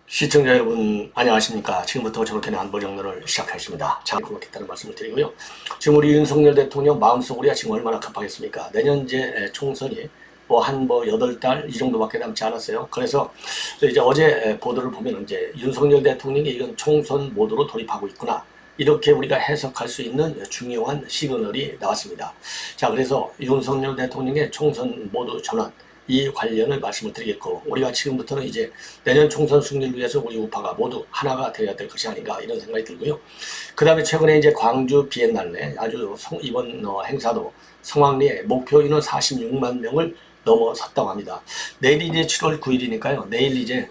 시청자 여러분 안녕하십니까. 지금부터 저렇게는 안보정론을 시작하겠습니다. 참 고맙겠다는 말씀을 드리고요. 지금 우리 윤석열 대통령 마음속 우리가 지금 얼마나 급하겠습니까. 내년 이제 총선이 한 8달 이 정도밖에 남지 않았어요. 그래서 이제 어제 보도를 보면 이제 윤석열 대통령이 이건 총선 모드로 돌입하고 있구나, 이렇게 우리가 해석할 수 있는 중요한 시그널이 나왔습니다. 자, 그래서 윤석열 대통령의 총선 모드 전환, 이 관련을 말씀을 드리겠고, 우리가 지금부터는 이제 내년 총선 승리를 위해서 우리 우파가 모두 하나가 되어야 될 것이 아닌가, 이런 생각이 들고요. 그 다음에 최근에 이제 광주 비엔날레 아주 이번 행사도 성황리에 목표 인원 46만 명을 넘어섰다고 합니다. 내일이 이제 7월 9일이니까요. 내일 이제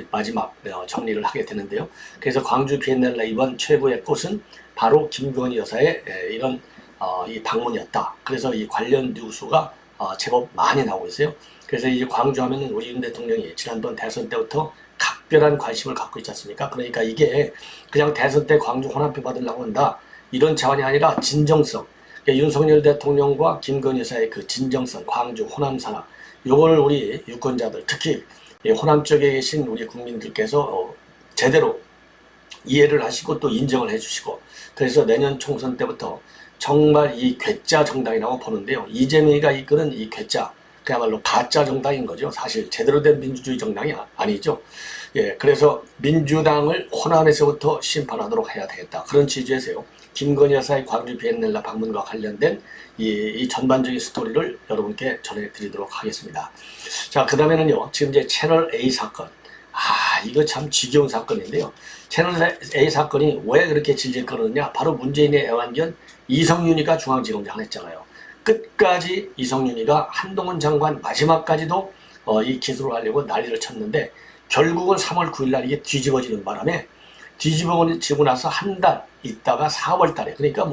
마지막 정리를 하게 되는데요. 그래서 광주 비엔날레 이번 최고의 꽃은 바로 김건희 여사의 이런 이 방문이었다. 그래서 이 관련 뉴스가 제법 많이 나오고 있어요. 그래서 이제 광주 하면은 우리 윤 대통령이 지난번 대선 때부터 각별한 관심을 갖고 있지 않습니까? 그러니까 이게 그냥 대선 때 광주 호남표 받으려고 한다, 이런 차원이 아니라 진정성, 그러니까 윤석열 대통령과 김건희 여사의 그 진정성, 광주 호남 산하, 요걸 우리 유권자들, 특히 호남 쪽에 계신 우리 국민들께서 제대로 이해를 하시고 또 인정을 해주시고, 그래서 내년 총선 때부터 정말 이 괴짜 정당이라고 보는데요. 이재명이가 이끄는 이 괴짜, 그야말로 가짜 정당인 거죠. 사실 제대로 된 민주주의 정당이 아니죠. 예, 그래서 민주당을 호남에서부터 심판하도록 해야 되겠다, 그런 취지에서요. 김건희 여사의 광주 비엔날레 방문과 관련된 이 전반적인 스토리를 여러분께 전해드리도록 하겠습니다. 자, 그 다음에는요, 지금 이제 채널 A 사건. 이거 참 지겨운 사건인데요. 채널 A 사건이 왜 그렇게 질질 끌었느냐? 바로 문재인의 애완견 이성윤이가 중앙지검장 했잖아요. 끝까지 이성윤이가 한동훈 장관 마지막까지도 이 기소를 하려고 난리를 쳤는데, 결국은 3월 9일 날 이게 뒤집어지는 바람에, 뒤집어지고 나서 한 달 있다가 4월 달에, 그러니까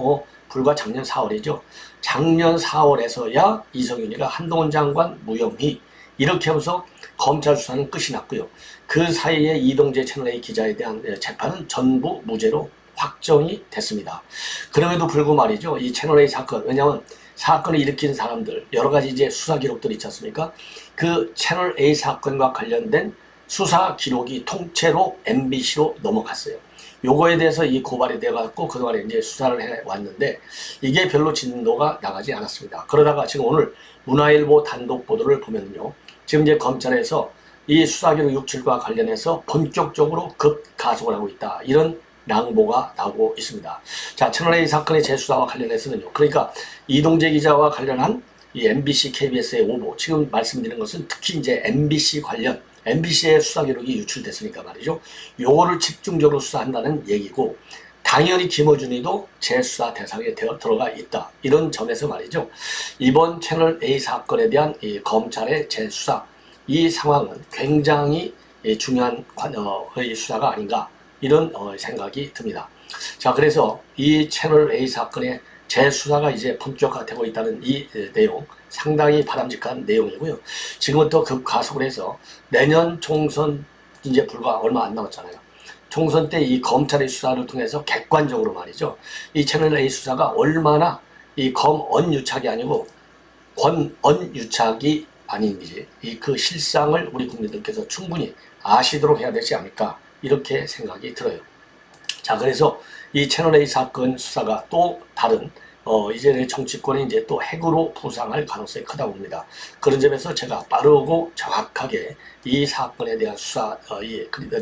불과 작년 4월이죠. 작년 4월에서야 이성윤이가 한동훈 장관 무혐의, 이렇게 하면서 검찰 수사는 끝이 났고요. 그 사이에 이동재 채널A 기자에 대한 재판은 전부 무죄로 확정이 됐습니다. 그럼에도 불구하고 말이죠, 이 채널A 사건, 왜냐하면 사건을 일으킨 사람들, 여러 가지 이제 수사 기록들이 있지 않습니까? 그 채널A 사건과 관련된 수사 기록이 통째로 MBC로 넘어갔어요. 요거에 대해서 이 고발이 돼갖고 그동안에 이제 수사를 해왔는데, 이게 별로 진도가 나가지 않았습니다. 그러다가 지금 오늘 문화일보 단독 보도를 보면요, 지금 이제 검찰에서 이 수사기록 유출과 관련해서 본격적으로 급가속을 하고 있다, 이런 낭보가 나오고 있습니다. 자, 채널A 사건의 재수사와 관련해서는요, 그러니까 이동재 기자와 관련한 이 MBC, KBS의 오보, 지금 말씀드리는 것은 특히 이제 MBC 관련, MBC의 수사 기록이 유출됐으니까 말이죠. 요거를 집중적으로 수사한다는 얘기고, 당연히 김어준이도 재수사 대상에 들어가 있다, 이런 점에서 말이죠. 이번 채널A 사건에 대한 이 검찰의 재수사, 이 상황은 굉장히 중요한 수사가 아닌가, 이런 생각이 듭니다. 자, 그래서 이 채널A 사건의 재수사가 이제 본격화되고 있다는 이 내용, 상당히 바람직한 내용이고요. 지금부터 급가속을 해서 내년 총선 이제 불과 얼마 안 남았잖아요. 총선 때 이 검찰의 수사를 통해서 객관적으로 말이죠, 이 채널A 수사가 얼마나 이 검언유착이 아니고 권언유착이 아닌지, 그 실상을 우리 국민들께서 충분히 아시도록 해야 되지 않을까, 이렇게 생각이 들어요. 자, 그래서 이 채널A 사건 수사가 또 다른 이제 정치권이 이제 또 핵으로 부상할 가능성이 크다고 봅니다. 그런 점에서 제가 빠르고 정확하게 이 사건에 대한 수사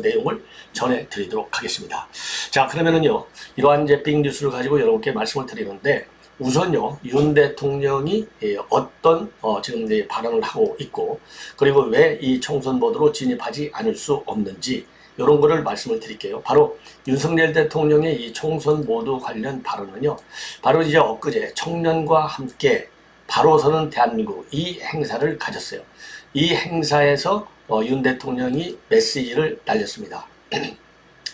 내용을 전해드리도록 하겠습니다. 자, 그러면은요, 이러한 이제 빅 뉴스를 가지고 여러분께 말씀을 드리는데, 우선요, 윤 대통령이 어떤 지금 이제 발언을 하고 있고, 그리고 왜 이 총선 모드로 진입하지 않을 수 없는지, 이런 거를 말씀을 드릴게요. 바로 윤석열 대통령의 이 총선 모드 관련 발언은요, 바로 이제 엊그제 청년과 함께 바로 서는 대한민국, 이 행사를 가졌어요. 이 행사에서 윤 대통령이 메시지를 날렸습니다.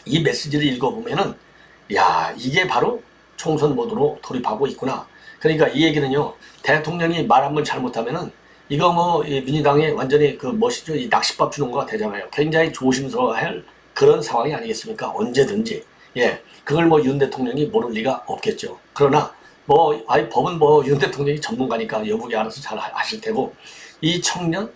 이 메시지를 읽어보면은, 야, 이게 바로 총선 모드로 돌입하고 있구나. 그러니까 이 얘기는요, 대통령이 말 한번 잘못하면은 이거 민주당에 완전히 이 낚싯밥 주는 거가 되잖아요. 굉장히 조심스러워할 그런 상황이 아니겠습니까? 언제든지. 예. 그걸 뭐 윤 대통령이 모를 리가 없겠죠. 그러나 뭐 아이 법은 뭐 윤 대통령이 전문가니까 여북이 알아서 잘 하실 테고, 이 청년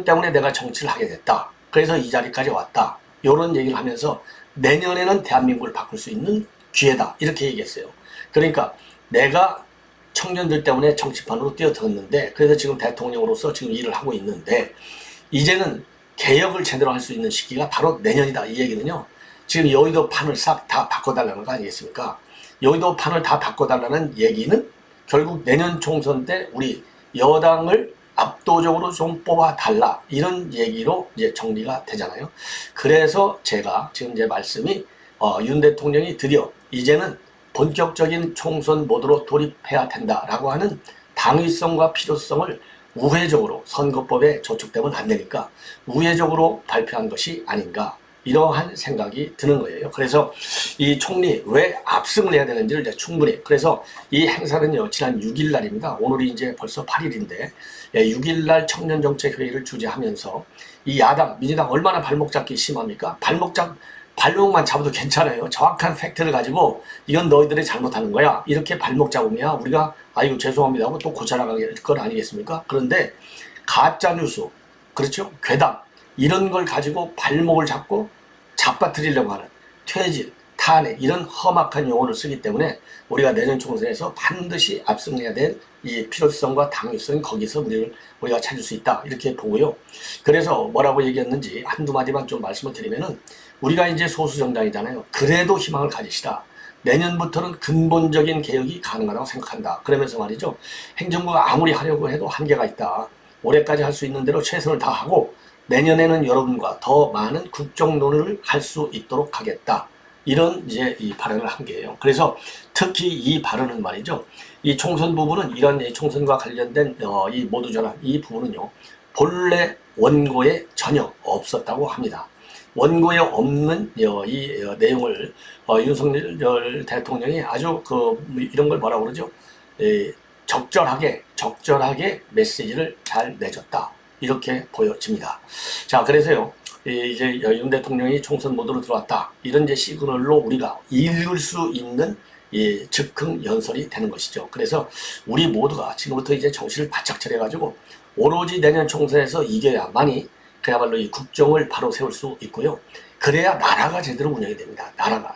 때문에 내가 정치를 하게 됐다. 그래서 이 자리까지 왔다. 이런 얘기를 하면서 내년에는 대한민국을 바꿀 수 있는 기회다. 이렇게 얘기했어요. 그러니까 내가 청년들 때문에 정치판으로 뛰어들었는데, 그래서 지금 대통령으로서 지금 일을 하고 있는데, 이제는 개혁을 제대로 할 수 있는 시기가 바로 내년이다. 이 얘기는요, 지금 여의도 판을 싹 다 바꿔달라는 거 아니겠습니까? 여의도 판을 다 바꿔달라는 얘기는 결국 내년 총선 때 우리 여당을 압도적으로 좀 뽑아달라, 이런 얘기로 이제 정리가 되잖아요. 그래서 제가 지금 제 말씀이 윤 대통령이 드디어 이제는 본격적인 총선 모드로 돌입해야 된다라고 하는 당위성과 필요성을 우회적으로, 선거법에 저촉되면 안 되니까 우회적으로 발표한 것이 아닌가, 이러한 생각이 드는 거예요. 그래서 이 총리 왜 압승을 해야 되는지를 이제 충분히, 그래서 이 행사는요, 지난 6일 날입니다. 오늘이 이제 벌써 8일인데 6일 날 청년정책회의를 주재하면서 이 야당, 민주당 얼마나 발목 잡기 심합니까? 발목만 잡아도 괜찮아요. 정확한 팩트를 가지고 이건 너희들이 잘못하는 거야, 이렇게 발목 잡으면 우리가 아이고 죄송합니다 하고 또 고쳐나가게 될 건 아니겠습니까? 그런데 가짜뉴스, 그렇죠? 괴담, 이런 걸 가지고 발목을 잡고 잡아뜨리려고 하는 퇴진, 탄핵, 이런 험악한 용어를 쓰기 때문에 우리가 내년 총선에서 반드시 압승해야 될 이 필요성과 당위성이 거기서 우리가 찾을 수 있다, 이렇게 보고요. 그래서 뭐라고 얘기했는지 한두 마디만 좀 말씀을 드리면은, 우리가 이제 소수정당이잖아요. 그래도 희망을 가지시라. 내년부터는 근본적인 개혁이 가능하다고 생각한다. 그러면서 말이죠, 행정부가 아무리 하려고 해도 한계가 있다. 올해까지 할 수 있는 대로 최선을 다하고 내년에는 여러분과 더 많은 국정논의를 할 수 있도록 하겠다. 이런 이제 이 발언을 한 게예요. 그래서 특히 이 발언은 말이죠, 이 총선 부분은, 이런 총선과 관련된 이 모두 전환, 이 부분은요, 본래 원고에 전혀 없었다고 합니다. 원고에 없는 이 내용을 윤석열 대통령이 아주 이런 걸 뭐라고 그러죠? 적절하게 메시지를 잘 내줬다, 이렇게 보여집니다. 자, 그래서요, 이제 윤 대통령이 총선 모드로 들어왔다, 이런 이제 시그널로 우리가 읽을 수 있는 즉흥 연설이 되는 것이죠. 그래서 우리 모두가 지금부터 이제 정신을 바짝 차려가지고 오로지 내년 총선에서 이겨야만이 그야말로 이 국정을 바로 세울 수 있고요. 그래야 나라가 제대로 운영이 됩니다.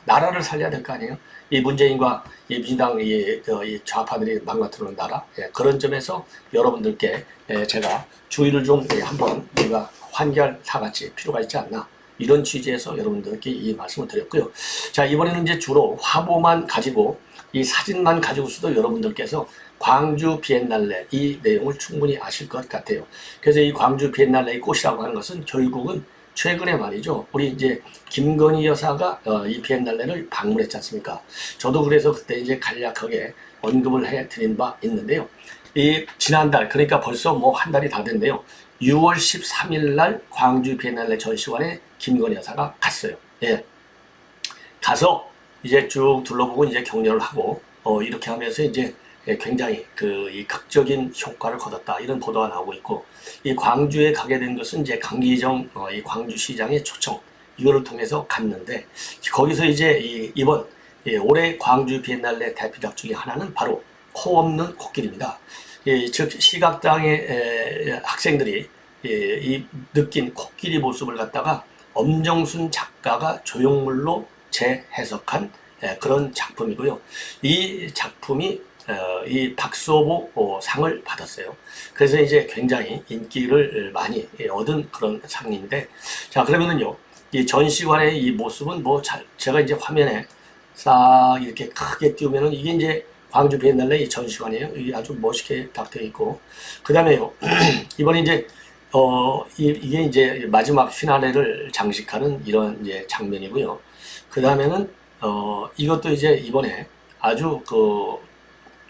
나라를 살려야 될 거 아니에요. 이 문재인과 이 민주당 이 좌파들이 망가뜨리는 나라, 그런 점에서 여러분들께 제가 주의를 좀 한번 우리가 환기할 사같이 필요가 있지 않나, 이런 취지에서 여러분들께 이 말씀을 드렸고요. 자, 이번에는 이제 주로 화보만 가지고, 이 사진만 가지고서도 여러분들께서 광주 비엔날레 이 내용을 충분히 아실 것 같아요. 그래서 이 광주 비엔날레의 꽃이라고 하는 것은 결국은 최근에 말이죠, 우리 이제 김건희 여사가 이 비엔날레를 방문했지 않습니까? 저도 그래서 그때 이제 간략하게 언급을 해드린 바 있는데요. 이 지난달, 그러니까 벌써 뭐 한 달이 다 됐네요. 6월 13일 날 광주 비엔날레 전시관에 김건희 여사가 갔어요. 예. 가서 이제 쭉 둘러보고 이제 격려를 하고 이렇게 하면서 이제 굉장히 이 극적인 효과를 거뒀다, 이런 보도가 나오고 있고, 이 광주에 가게 된 것은 이제 강기정 이 광주시장의 초청, 이거를 통해서 갔는데, 거기서 이제 이번 올해 광주 비엔날레 대표작 중에 하나는 바로 코 없는 코끼리입니다. 즉 시각장애 학생들이 이 느낀 코끼리 모습을 갖다가 엄정순 작가가 조형물로 재해석한 그런 작품이고요. 이 작품이 이 박수호보 상을 받았어요. 그래서 이제 굉장히 인기를 많이 얻은 그런 상인데, 자, 그러면은요, 이 전시관의 이 모습은 제가 이제 화면에 싹 이렇게 크게 띄우면은 이게 이제 광주 비엔날레 이 전시관이에요. 이게 아주 멋있게 딱 되어 있고, 그 다음에요, 이번에 이제 이게 이제 마지막 피나레를 장식하는 이런 이제 장면이고요. 그 다음에는 이것도 이제 이번에 아주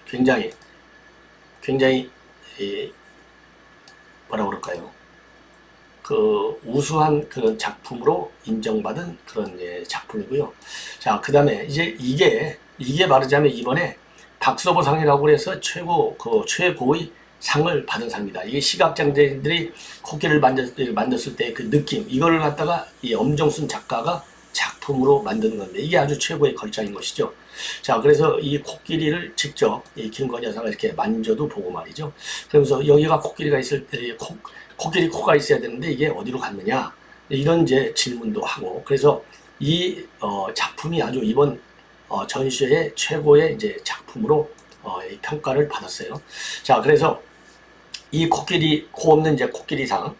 굉장히 뭐라 그럴까요? 우수한 그런 작품으로 인정받은 그런 작품이고요. 자, 그 다음에 이제 이게 말하자면 이번에 박서보상이라고 해서 최고의 상을 받은 사람입니다. 이게 시각장애인들이 코끼리를 만졌을 때 그 느낌, 이거를 갖다가 이 엄정순 작가가 작품으로 만드는 건데, 이게 아주 최고의 걸작인 것이죠. 자, 그래서 이 코끼리를 직접 이 김건희 여사가 이렇게 만져도 보고 말이죠. 그러면서 여기가 코끼리가 있을 때, 코끼리 코가 있어야 되는데 이게 어디로 갔느냐, 이런 이제 질문도 하고. 그래서 이 작품이 아주 이번 전시회의 최고의 이제 작품으로 평가를 받았어요. 자, 그래서 이 코끼리, 코 없는 이제 코끼리상,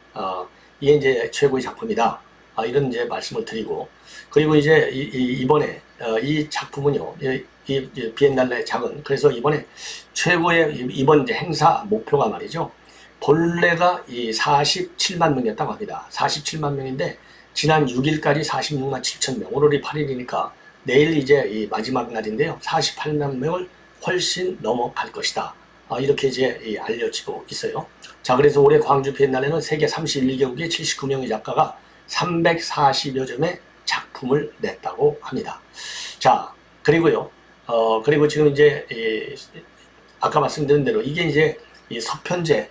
이게 이제 최고의 작품이다. 이런 이제 말씀을 드리고, 그리고 이제 이번에 이 작품은요, 이 비엔날레 작은, 그래서 이번에 최고의 이번 이제 행사 목표가 말이죠, 본래가 이 47만 명이었다고 합니다. 47만 명인데 지난 6일까지 46만 7천 명, 오늘이 8일이니까 내일 이제 이 마지막 날인데요, 48만 명을 훨씬 넘어갈 것이다. 이렇게 이제 알려지고 있어요. 자, 그래서 올해 광주 비엔날레는 세계 31개국의 79명의 작가가 340여 점의 작품을 냈다고 합니다. 자, 그리고요, 그리고 지금 이제 아까 말씀드린 대로 이게 이제 이 서편제,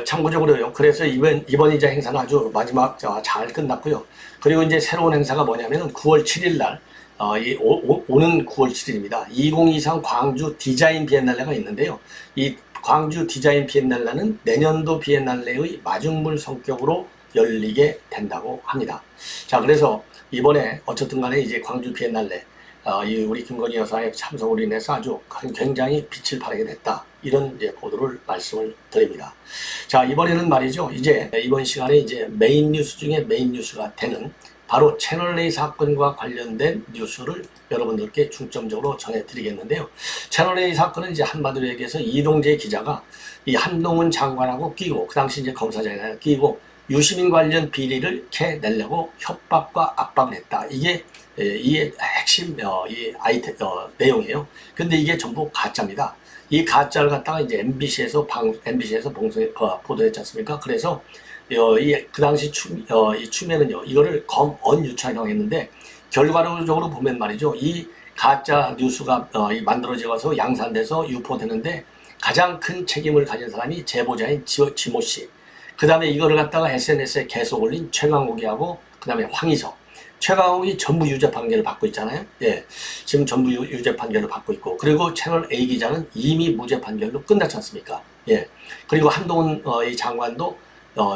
참고적으로요, 그래서 이번 이제 행사는 아주 마지막 잘 끝났고요. 그리고 이제 새로운 행사가 뭐냐면은 9월 7일 날, 오는 9월 7일입니다. 2023 광주 디자인 비엔날레가 있는데요. 이 광주 디자인 비엔날레는 내년도 비엔날레의 마중물 성격으로 열리게 된다고 합니다. 자, 그래서 이번에 어쨌든 간에 이제 광주 비엔날레, 우리 김건희 여사의 참석으로 인해서 아주 굉장히 빛을 발하게 됐다. 이런 이제 보도를 말씀을 드립니다. 자, 이번에는 말이죠, 이제 이번 시간에 이제 메인 뉴스 중에 메인 뉴스가 되는 바로 채널A 사건과 관련된 뉴스를 여러분들께 중점적으로 전해드리겠는데요. 채널A 사건은 이제 한마디로 얘기해서 이동재 기자가 이 한동훈 장관하고 끼고, 그 당시 이제 검사장이나 끼고 유시민 관련 비리를 캐내려고 협박과 압박을 했다. 이게 이 핵심 내용이에요. 근데 이게 전부 가짜입니다. 이 가짜를 갖다가 이제 MBC에서 보도했지 않습니까? 그래서 그 당시 추미애는요, 이거를 검언 유착이라고 했는데, 결과적으로 보면 말이죠, 이 가짜 뉴스가 만들어져서 양산돼서 유포되는데 가장 큰 책임을 가진 사람이 제보자인 지모 씨, 그 다음에 이거를 갖다가 SNS에 계속 올린 최강욱이하고, 그 다음에 황희석. 최강욱이 전부 유죄 판결을 받고 있잖아요. 예, 지금 전부 유죄 판결을 받고 있고, 그리고 채널 A 기자는 이미 무죄 판결로 끝났지 않습니까? 예, 그리고 한동훈 이 장관도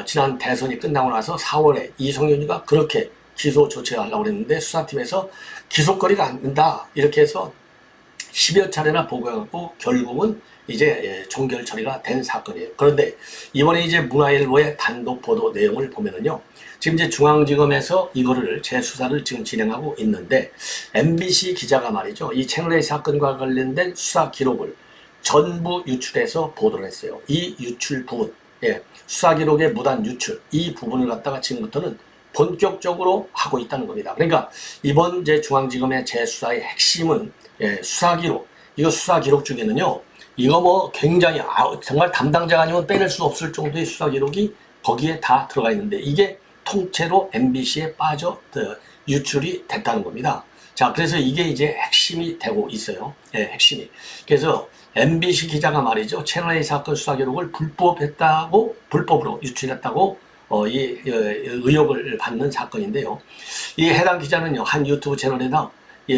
지난 대선이 끝나고 나서 4월에 이성윤이가 그렇게 기소 조치를 하려고 했는데 수사팀에서 기소거리가 안 된다, 이렇게 해서 10여 차례나 보고해갖고 결국은 이제 종결 처리가 된 사건이에요. 그런데 이번에 이제 문화일보의 단독 보도 내용을 보면은요, 지금 이제 중앙지검에서 이거를 재수사를 지금 진행하고 있는데, MBC 기자가 말이죠, 이 채널A 사건과 관련된 수사 기록을 전부 유출해서 보도를 했어요. 이 유출 부분, 예, 수사 기록의 무단 유출, 이 부분을 갖다가 지금부터는 본격적으로 하고 있다는 겁니다. 그러니까 이번 제 중앙지검의 재수사의 핵심은 수사 기록, 이거 수사 기록 중에는요, 이거 뭐 굉장히 정말 담당자가 아니면 빼낼 수 없을 정도의 수사 기록이 거기에 다 들어가 있는데, 이게 통째로 MBC에 빠져 유출이 됐다는 겁니다. 자, 그래서 이게 이제 핵심이 되고 있어요. 예, 핵심이. 그래서 MBC 기자가 말이죠, 채널A 사건 수사 기록을 불법으로 유출했다고 이 의혹을 받는 사건인데요. 이 해당 기자는요, 한 유튜브 채널에다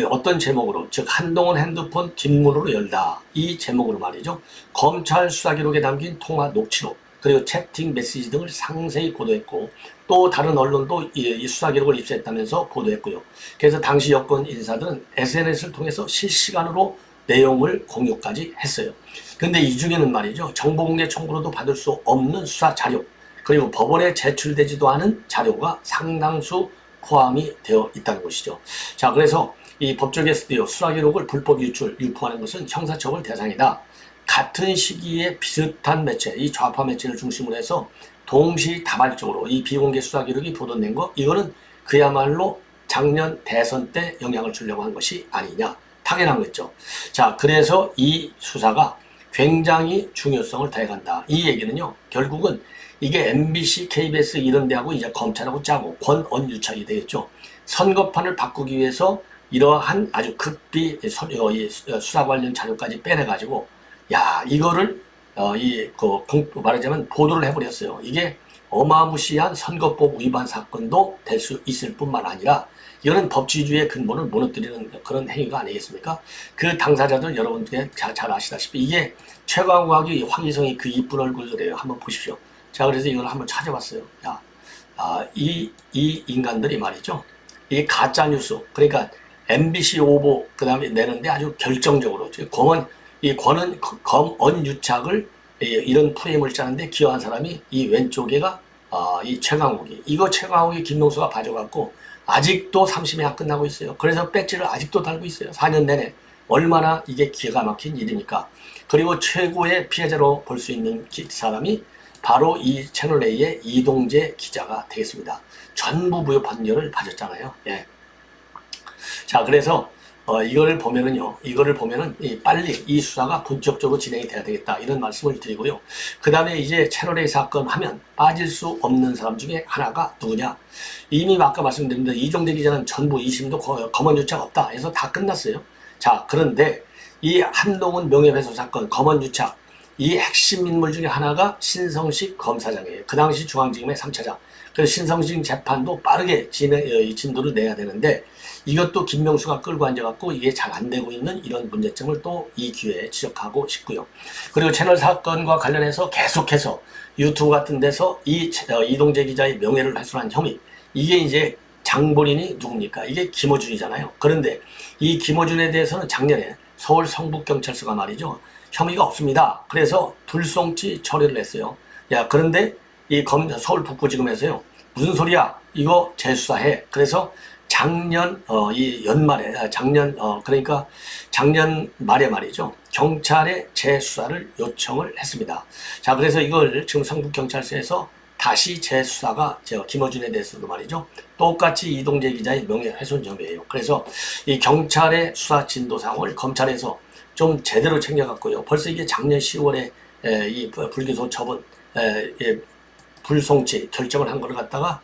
어떤 제목으로, 즉 한동훈 핸드폰 뒷문으로 열다, 이 제목으로 말이죠, 검찰 수사 기록에 담긴 통화 녹취록, 그리고 채팅 메시지 등을 상세히 보도했고, 또 다른 언론도 이 수사 기록을 입수했다면서 보도했고요. 그래서 당시 여권 인사들은 SNS를 통해서 실시간으로 내용을 공유까지 했어요. 근데 이 중에는 말이죠, 정보공개 청구로도 받을 수 없는 수사 자료, 그리고 법원에 제출되지도 않은 자료가 상당수 포함이 되어 있다는 것이죠. 자, 그래서 이 법조계에서도요, 수사 기록을 불법 유포하는 것은 형사처벌 대상이다. 같은 시기에 비슷한 매체, 이 좌파 매체를 중심으로 해서 동시다발적으로 이 비공개 수사 기록이 보도된 거, 이거는 그야말로 작년 대선 때 영향을 주려고 한 것이 아니냐, 당연한 거죠. 자, 그래서 이 수사가 굉장히 중요성을 다해간다. 이 얘기는요, 결국은 이게 MBC, KBS 이런 데하고 이제 검찰하고 짜고 권언 유착이 되겠죠. 선거판을 바꾸기 위해서 이러한 아주 극비 수사 관련 자료까지 빼내가지고 야 이거를 말하자면 보도를 해버렸어요. 이게 어마무시한 선거법 위반 사건도 될 수 있을 뿐만 아니라 이거는 법치주의의 근본을 무너뜨리는 그런 행위가 아니겠습니까? 그 당사자들 여러분께 잘 아시다시피 이게 최강욱이 황희성이 그 이쁜 얼굴들이에요. 한번 보십시오. 자 그래서 이걸 한번 찾아봤어요. 야, 이 인간들이 말이죠. 이 가짜 뉴스 그러니까 MBC 오보 그 다음에 내는데 아주 결정적으로 검언유착을 이런 프레임을 짜는데 기여한 사람이 이 왼쪽에가 이 최강욱이 이거 최강욱이 김동수가 봐줘갖고 아직도 3심이 안 끝나고 있어요. 그래서 배지를 아직도 달고 있어요. 4년 내내. 얼마나 이게 기가 막힌 일입니까? 그리고 최고의 피해자로 볼 수 있는 사람이 바로 이 채널A의 이동재 기자가 되겠습니다. 전부 무효 판결을 받았잖아요. 예. 자, 그래서 이거를 보면은 빨리 이 수사가 본격적으로 진행이 돼야 되겠다 이런 말씀을 드리고요. 그 다음에 이제 채널A 사건 하면 빠질 수 없는 사람 중에 하나가 누구냐? 이미 아까 말씀드린 대로 이종재 기자는 전부 2심도 검언유착 없다 해서 다 끝났어요. 자, 그런데 이 한동훈 명예훼손 사건 검언유착 이 핵심 인물 중에 하나가 신성식 검사장이에요. 그 당시 중앙지검의 3차장. 그래서 신성식 재판도 빠르게 진도를 내야 되는데 이것도 김명수가 끌고 앉아갖고 이게 잘 안 되고 있는 이런 문제점을 또 이 기회에 지적하고 싶고요. 그리고 채널 사건과 관련해서 계속해서 유튜브 같은 데서 이동재 기자의 명예를 훼손한 혐의 이게 이제 장본인이 누굽니까? 이게 김어준이잖아요. 그런데 이 김어준에 대해서는 작년에 서울 성북경찰서가 말이죠. 혐의가 없습니다. 그래서 불송치 처리를 했어요. 야, 그런데 이 서울 북부지검에서요. 무슨 소리야? 이거 재수사해. 그래서 작년 그러니까 작년 말에 말이죠. 경찰에 재수사를 요청을 했습니다. 자, 그래서 이걸 지금 성북경찰서에서 다시 재수사가 김어준에 대해서도 말이죠. 똑같이 이동재 기자의 명예훼손 혐의예요. 그래서 이 경찰의 수사 진도상을 검찰에서 좀 제대로 챙겨갔고요. 벌써 이게 작년 10월에 이 불기소 처분 불송치 결정을 한 걸 갖다가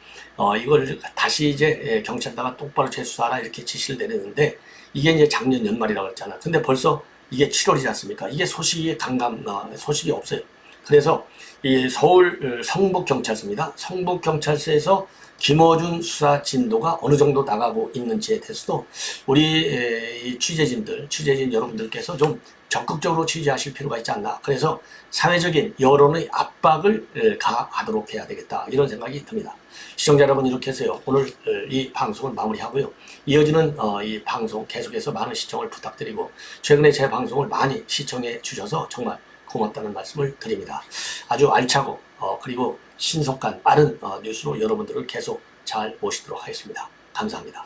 이걸 다시 이제 경찰다가 똑바로 재수사하라 이렇게 지시를 내렸는데 이게 이제 작년 연말이라고 했잖아. 근데 벌써 이게 7월이지 않습니까? 이게 소식이 소식이 없어요. 그래서 이 서울 성북경찰서입니다. 성북경찰서에서 김어준 수사 진도가 어느 정도 나가고 있는지에 대해서도 우리 취재진 여러분들께서 좀 적극적으로 취재하실 필요가 있지 않나. 그래서 사회적인 여론의 압박을 가하도록 해야 되겠다. 이런 생각이 듭니다. 시청자 여러분 이렇게 해서요. 오늘 이 방송을 마무리하고요. 이어지는 이 방송 계속해서 많은 시청을 부탁드리고 최근에 제 방송을 많이 시청해 주셔서 정말 고맙다는 말씀을 드립니다. 아주 알차고 그리고 신속한 빠른 뉴스로 여러분들을 계속 잘 모시도록 하겠습니다. 감사합니다.